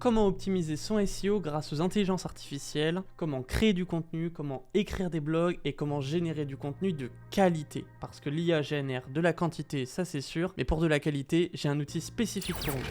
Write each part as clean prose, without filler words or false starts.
comment optimiser son SEO grâce aux intelligences artificielles, comment créer du contenu, comment écrire des blogs et comment générer du contenu de qualité. Parce que l'IA génère de la quantité, ça c'est sûr, mais pour de la qualité, j'ai un outil spécifique pour vous.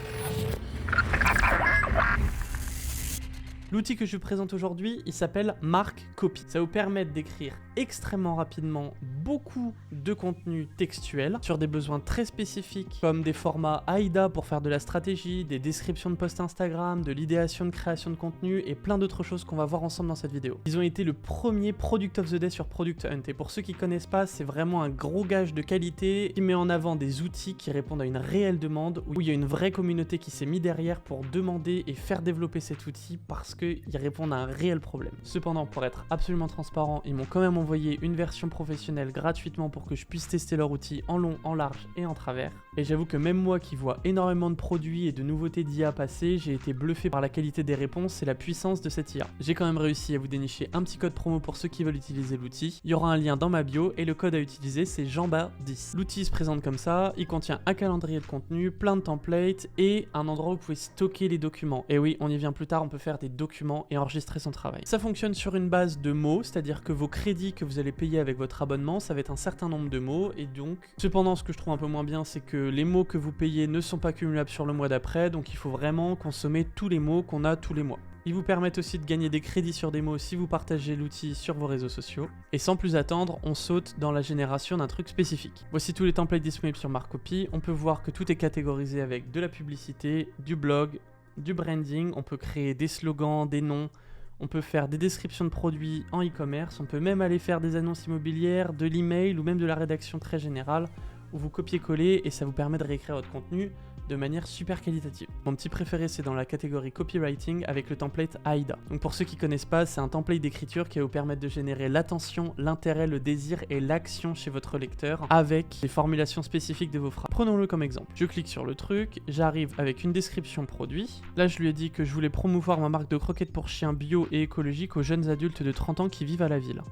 L'outil que je vous présente aujourd'hui, il s'appelle Mark Copy. Ça vous permet d'écrire extrêmement rapidement beaucoup de contenu textuel sur des besoins très spécifiques comme des formats AIDA pour faire de la stratégie, des descriptions de posts Instagram, de l'idéation de création de contenu et plein d'autres choses qu'on va voir ensemble dans cette vidéo. Ils ont été le premier Product of the Day sur Product Hunt et pour ceux qui connaissent pas, c'est vraiment un gros gage de qualité qui met en avant des outils qui répondent à une réelle demande où il y a une vraie communauté qui s'est mise derrière pour demander et faire développer cet outil parce qu'ils répondent à un réel problème. Cependant, pour être absolument transparent, ils m'ont quand même envoyé une version professionnelle gratuitement pour que je puisse tester leur outil en long, en large et en travers. Et j'avoue que même moi qui vois énormément de produits et de nouveautés d'IA passer, j'ai été bluffé par la qualité des réponses et la puissance de cette IA. J'ai quand même réussi à vous dénicher un petit code promo pour ceux qui veulent utiliser l'outil. Il y aura un lien dans ma bio et le code à utiliser c'est JAMBA10. L'outil se présente comme ça, il contient un calendrier de contenu, plein de templates et un endroit où vous pouvez stocker les documents. Et oui, on y vient plus tard, on peut faire des documents et enregistrer son travail. Ça fonctionne sur une base de mots, c'est-à-dire que vos crédits que vous allez payer avec votre abonnement, ça va être un certain nombre de mots et donc, cependant ce que je trouve un peu moins bien, c'est que les mots que vous payez ne sont pas cumulables sur le mois d'après, donc il faut vraiment consommer tous les mots qu'on a tous les mois. Ils vous permettent aussi de gagner des crédits sur des mots si vous partagez l'outil sur vos réseaux sociaux. Et sans plus attendre, on saute dans la génération d'un truc spécifique. Voici tous les templates disponibles sur Mark Copy. On peut voir que tout est catégorisé avec de la publicité, du blog, du branding. On peut créer des slogans, des noms. On peut faire des descriptions de produits en e-commerce. On peut même aller faire des annonces immobilières, de l'email ou même de la rédaction très générale où vous copiez-collez et ça vous permet de réécrire votre contenu de manière super qualitative. Mon petit préféré c'est dans la catégorie copywriting avec le template AIDA. Donc pour ceux qui connaissent pas, c'est un template d'écriture qui va vous permettre de générer l'attention, l'intérêt, le désir et l'action chez votre lecteur avec les formulations spécifiques de vos phrases. Prenons-le comme exemple. Je clique sur le truc, j'arrive avec une description produit. Là je lui ai dit que je voulais promouvoir ma marque de croquettes pour chiens bio et écologique aux jeunes adultes de 30 ans qui vivent à la ville.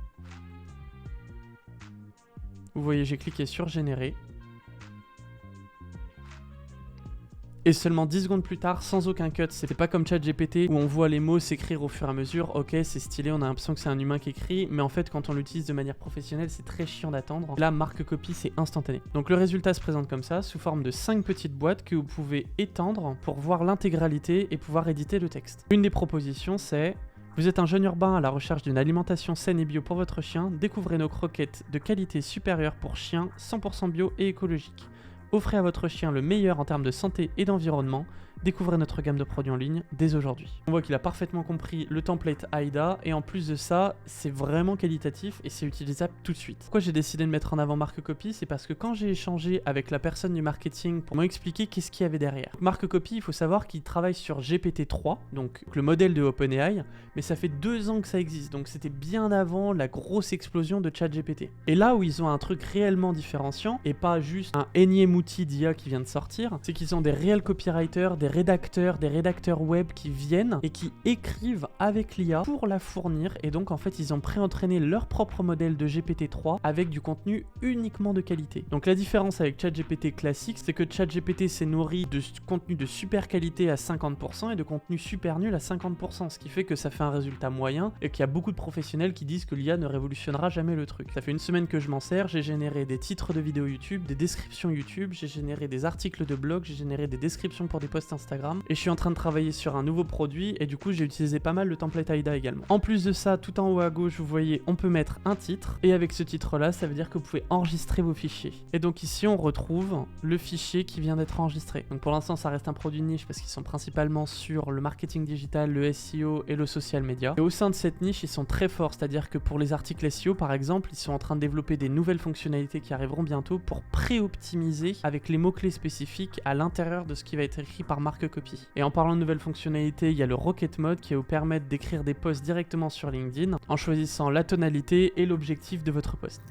Vous voyez, j'ai cliqué sur générer. Et seulement 10 secondes plus tard, sans aucun cut, c'était pas comme ChatGPT où on voit les mots s'écrire au fur et à mesure. Ok, c'est stylé, on a l'impression que c'est un humain qui écrit, mais en fait, quand on l'utilise de manière professionnelle, c'est très chiant d'attendre. Là, Mark Copy, c'est instantané. Donc le résultat se présente comme ça, sous forme de 5 petites boîtes que vous pouvez étendre pour voir l'intégralité et pouvoir éditer le texte. Une des propositions, c'est: vous êtes un jeune urbain à la recherche d'une alimentation saine et bio pour votre chien, découvrez nos croquettes de qualité supérieure pour chiens 100% bio et écologique. Offrez à votre chien le meilleur en termes de santé et d'environnement. Découvrez notre gamme de produits en ligne dès aujourd'hui. On voit qu'il a parfaitement compris le template AIDA et en plus de ça, c'est vraiment qualitatif et c'est utilisable tout de suite. Pourquoi j'ai décidé de mettre en avant Mark Copy? C'est parce que quand j'ai échangé avec la personne du marketing pour m'expliquer qu'est-ce qu'il y avait derrière. Mark Copy, il faut savoir qu'il travaille sur GPT-3, donc le modèle de OpenAI, mais ça fait 2 ans que ça existe, donc c'était bien avant la grosse explosion de ChatGPT. Et là où ils ont un truc réellement différenciant et pas juste un énième outil d'IA qui vient de sortir, c'est qu'ils ont des réels copywriters, des rédacteurs web qui viennent et qui écrivent avec l'IA pour la fournir et donc en fait ils ont pré-entraîné leur propre modèle de GPT-3 avec du contenu uniquement de qualité. Donc la différence avec ChatGPT classique, c'est que ChatGPT s'est nourri de contenu de super qualité à 50% et de contenu super nul à 50%, ce qui fait que ça fait un résultat moyen et qu'il y a beaucoup de professionnels qui disent que l'IA ne révolutionnera jamais le truc. Ça fait une semaine que je m'en sers, j'ai généré des titres de vidéos YouTube, des descriptions YouTube, j'ai généré des articles de blog, j'ai généré des descriptions pour des posts Instagram et je suis en train de travailler sur un nouveau produit et du coup j'ai utilisé pas mal le template AIDA également. En plus de ça, tout en haut à gauche vous voyez on peut mettre un titre et avec ce titre là ça veut dire que vous pouvez enregistrer vos fichiers. Et donc ici on retrouve le fichier qui vient d'être enregistré. Donc pour l'instant ça reste un produit niche parce qu'ils sont principalement sur le marketing digital, le SEO et le social media. Et au sein de cette niche ils sont très forts, c'est-à-dire que pour les articles SEO par exemple ils sont en train de développer des nouvelles fonctionnalités qui arriveront bientôt pour pré-optimiser avec les mots-clés spécifiques à l'intérieur de ce qui va être écrit par Mark Copy. Et en parlant de nouvelles fonctionnalités, il y a le Rocket Mode qui va vous permettre d'écrire des posts directement sur LinkedIn en choisissant la tonalité et l'objectif de votre post.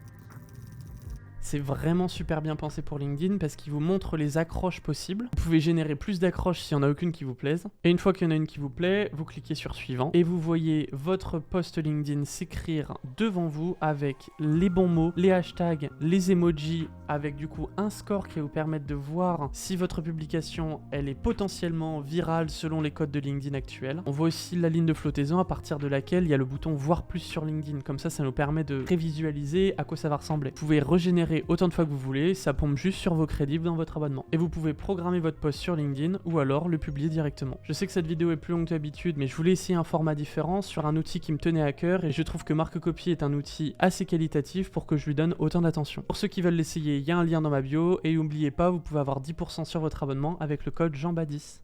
c'est vraiment super bien pensé pour LinkedIn parce qu'il vous montre les accroches possibles. Vous pouvez générer plus d'accroches s'il n'y en a aucune qui vous plaise. Et une fois qu'il y en a une qui vous plaît, vous cliquez sur suivant et vous voyez votre post LinkedIn s'écrire devant vous avec les bons mots, les hashtags, les emojis, avec du coup un score qui va vous permettre de voir si votre publication elle est potentiellement virale selon les codes de LinkedIn actuels. On voit aussi la ligne de flottaison à partir de laquelle il y a le bouton voir plus sur LinkedIn. Comme ça nous permet de prévisualiser à quoi ça va ressembler. Vous pouvez régénérer autant de fois que vous voulez, ça pompe juste sur vos crédits dans votre abonnement. Et vous pouvez programmer votre post sur LinkedIn ou alors le publier directement. Je sais que cette vidéo est plus longue que d'habitude, mais je voulais essayer un format différent sur un outil qui me tenait à cœur et je trouve que Markcopy est un outil assez qualitatif pour que je lui donne autant d'attention. Pour ceux qui veulent l'essayer, il y a un lien dans ma bio et n'oubliez pas, vous pouvez avoir 10% sur votre abonnement avec le code JEANBADIS.